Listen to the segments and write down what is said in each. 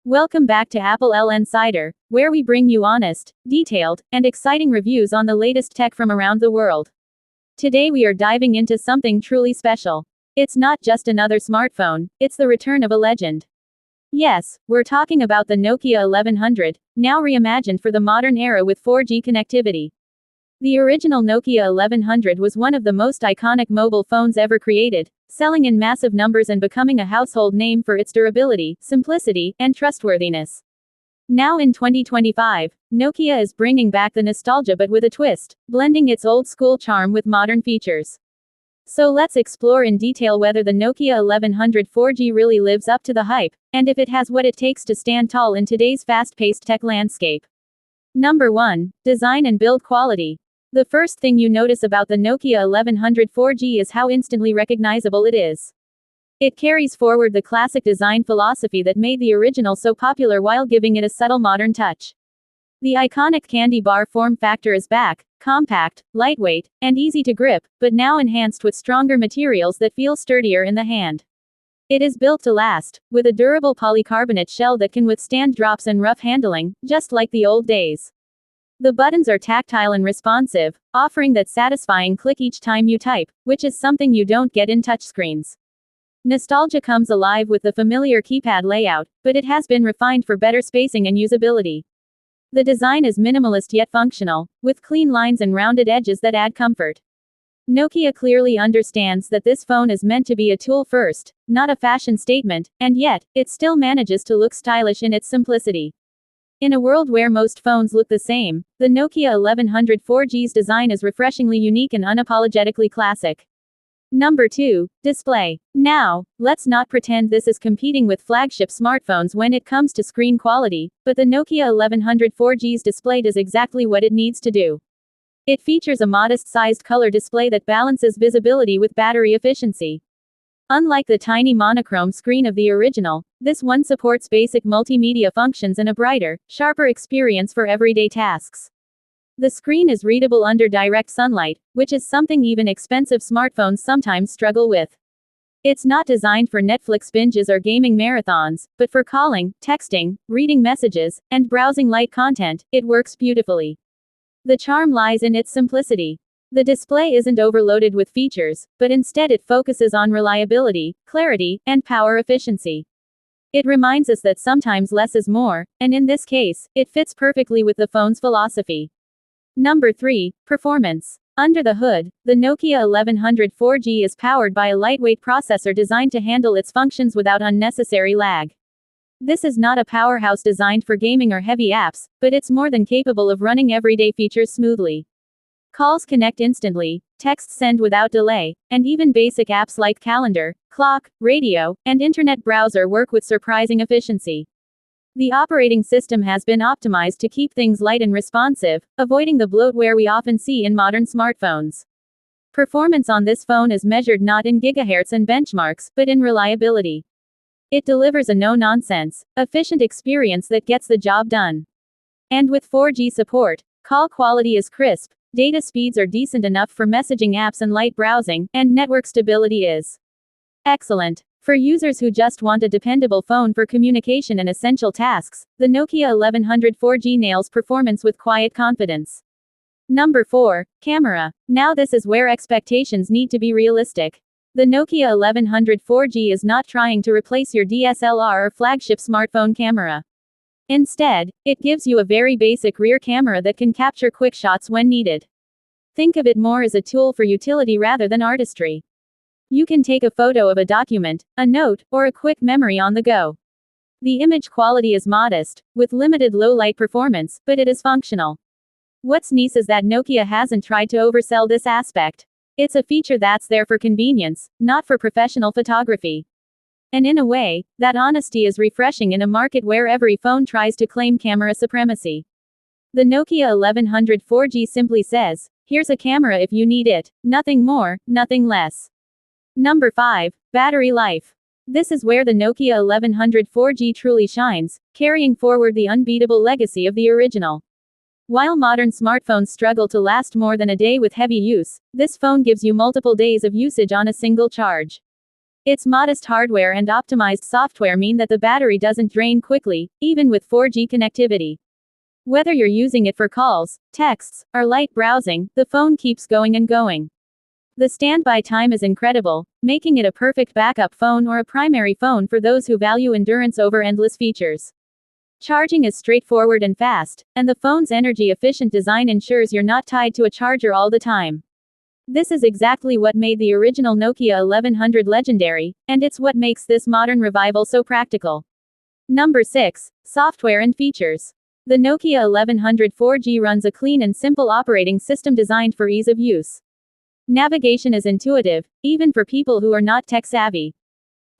Welcome back to applelnsider, where we bring you honest, detailed, and exciting reviews on the latest tech from around the world. Today we are diving into something truly special. It's not just another smartphone, it's the return of a legend. Yes, we're talking about the Nokia 1100, now reimagined for the modern era with 4G connectivity. The original Nokia 1100 was one of the most iconic mobile phones ever created, selling in massive numbers and becoming a household name for its durability, simplicity, and trustworthiness. Now in 2025, Nokia is bringing back the nostalgia but with a twist, blending its old-school charm with modern features. So let's explore in detail whether the Nokia 1100 4G really lives up to the hype, and if it has what it takes to stand tall in today's fast-paced tech landscape. Number 1. Design and build quality. The first thing you notice about the Nokia 1100 4G is how instantly recognizable it is. It carries forward the classic design philosophy that made the original so popular while giving it a subtle modern touch. The iconic candy bar form factor is back, compact, lightweight, and easy to grip, but now enhanced with stronger materials that feel sturdier in the hand. It is built to last, with a durable polycarbonate shell that can withstand drops and rough handling, just like the old days. The buttons are tactile and responsive, offering that satisfying click each time you type, which is something you don't get in touchscreens. Nostalgia comes alive with the familiar keypad layout, but it has been refined for better spacing and usability. The design is minimalist yet functional, with clean lines and rounded edges that add comfort. Nokia clearly understands that this phone is meant to be a tool first, not a fashion statement, and yet, it still manages to look stylish in its simplicity. In a world where most phones look the same, the Nokia 1100 4G's design is refreshingly unique and unapologetically classic. Number 2. Display. Now, let's not pretend this is competing with flagship smartphones when it comes to screen quality, but the Nokia 1100 4G's display does exactly what it needs to do. It features a modest-sized color display that balances visibility with battery efficiency. Unlike the tiny monochrome screen of the original, this one supports basic multimedia functions and a brighter, sharper experience for everyday tasks. The screen is readable under direct sunlight, which is something even expensive smartphones sometimes struggle with. It's not designed for Netflix binges or gaming marathons, but for calling, texting, reading messages, and browsing light content, it works beautifully. The charm lies in its simplicity. The display isn't overloaded with features, but instead it focuses on reliability, clarity, and power efficiency. It reminds us that sometimes less is more, and in this case, it fits perfectly with the phone's philosophy. Number 3. Performance. Under the hood, the Nokia 1100 4G is powered by a lightweight processor designed to handle its functions without unnecessary lag. This is not a powerhouse designed for gaming or heavy apps, but it's more than capable of running everyday features smoothly. Calls connect instantly, texts send without delay, and even basic apps like calendar, clock, radio, and internet browser work with surprising efficiency. The operating system has been optimized to keep things light and responsive, avoiding the bloatware we often see in modern smartphones. Performance on this phone is measured not in gigahertz and benchmarks, but in reliability. It delivers a no-nonsense, efficient experience that gets the job done. And with 4G support, call quality is crisp, data speeds are decent enough for messaging apps and light browsing, and network stability is excellent. For users who just want a dependable phone for communication and essential tasks, the Nokia 1100 4G nails performance with quiet confidence. Number 4. Camera. Now this is where expectations need to be realistic. The Nokia 1100 4G is not trying to replace your DSLR or flagship smartphone camera. Instead, it gives you a very basic rear camera that can capture quick shots when needed. Think of it more as a tool for utility rather than artistry. You can take a photo of a document, a note, or a quick memory on the go. The image quality is modest, with limited low-light performance, but it is functional. What's nice is that Nokia hasn't tried to oversell this aspect. It's a feature that's there for convenience, not for professional photography. And in a way, that honesty is refreshing in a market where every phone tries to claim camera supremacy. The Nokia 1100 4G simply says, here's a camera if you need it, nothing more, nothing less. Number 5. Battery life. This is where the Nokia 1100 4G truly shines, carrying forward the unbeatable legacy of the original. While modern smartphones struggle to last more than a day with heavy use, this phone gives you multiple days of usage on a single charge. Its modest hardware and optimized software mean that the battery doesn't drain quickly, even with 4G connectivity. Whether you're using it for calls, texts, or light browsing, the phone keeps going and going. The standby time is incredible, making it a perfect backup phone or a primary phone for those who value endurance over endless features. Charging is straightforward and fast, and the phone's energy-efficient design ensures you're not tied to a charger all the time. This is exactly what made the original Nokia 1100 legendary, and it's what makes this modern revival so practical. Number 6. Software and features. The Nokia 1100 4G runs a clean and simple operating system designed for ease of use. Navigation is intuitive, even for people who are not tech-savvy.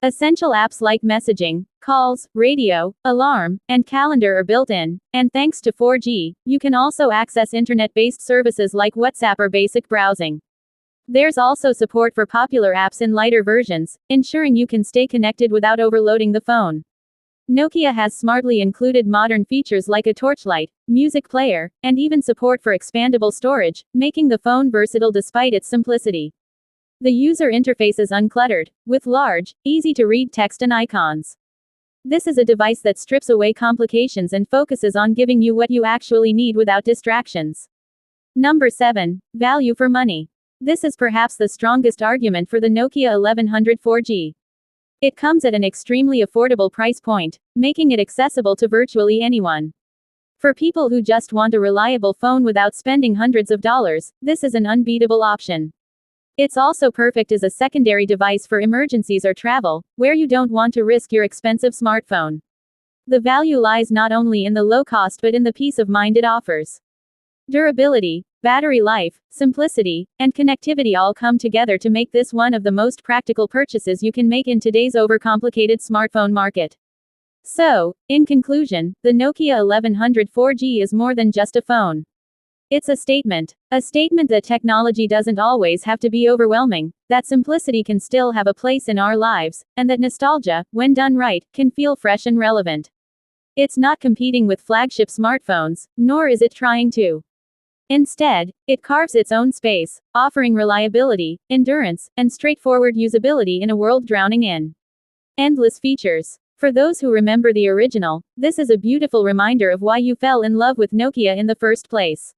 Essential apps like messaging, calls, radio, alarm, and calendar are built in, and thanks to 4G, you can also access internet-based services like WhatsApp or basic browsing. There's also support for popular apps in lighter versions, ensuring you can stay connected without overloading the phone. Nokia has smartly included modern features like a torchlight, music player, and even support for expandable storage, making the phone versatile despite its simplicity. The user interface is uncluttered, with large, easy-to-read text and icons. This is a device that strips away complications and focuses on giving you what you actually need without distractions. Number 7. Value for money. This is perhaps the strongest argument for the Nokia 1100 4G. It comes at an extremely affordable price point, making it accessible to virtually anyone. For people who just want a reliable phone without spending hundreds of dollars, this is an unbeatable option. It's also perfect as a secondary device for emergencies or travel, where you don't want to risk your expensive smartphone. The value lies not only in the low cost but in the peace of mind it offers. Durability, battery life, simplicity, and connectivity all come together to make this one of the most practical purchases you can make in today's overcomplicated smartphone market. So, in conclusion, the Nokia 1100 4G is more than just a phone. It's a statement that technology doesn't always have to be overwhelming, that simplicity can still have a place in our lives, and that nostalgia, when done right, can feel fresh and relevant. It's not competing with flagship smartphones, nor is it trying to. Instead, it carves its own space, offering reliability, endurance, and straightforward usability in a world drowning in endless features. For those who remember the original, this is a beautiful reminder of why you fell in love with Nokia in the first place.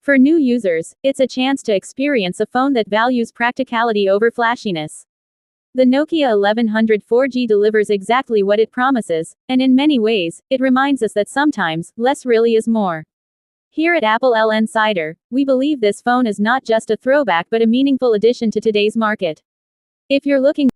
For new users, it's a chance to experience a phone that values practicality over flashiness. The Nokia 1100 4G delivers exactly what it promises, and in many ways, it reminds us that sometimes, less really is more. Here at applelnsider, we believe this phone is not just a throwback but a meaningful addition to today's market. If you're looking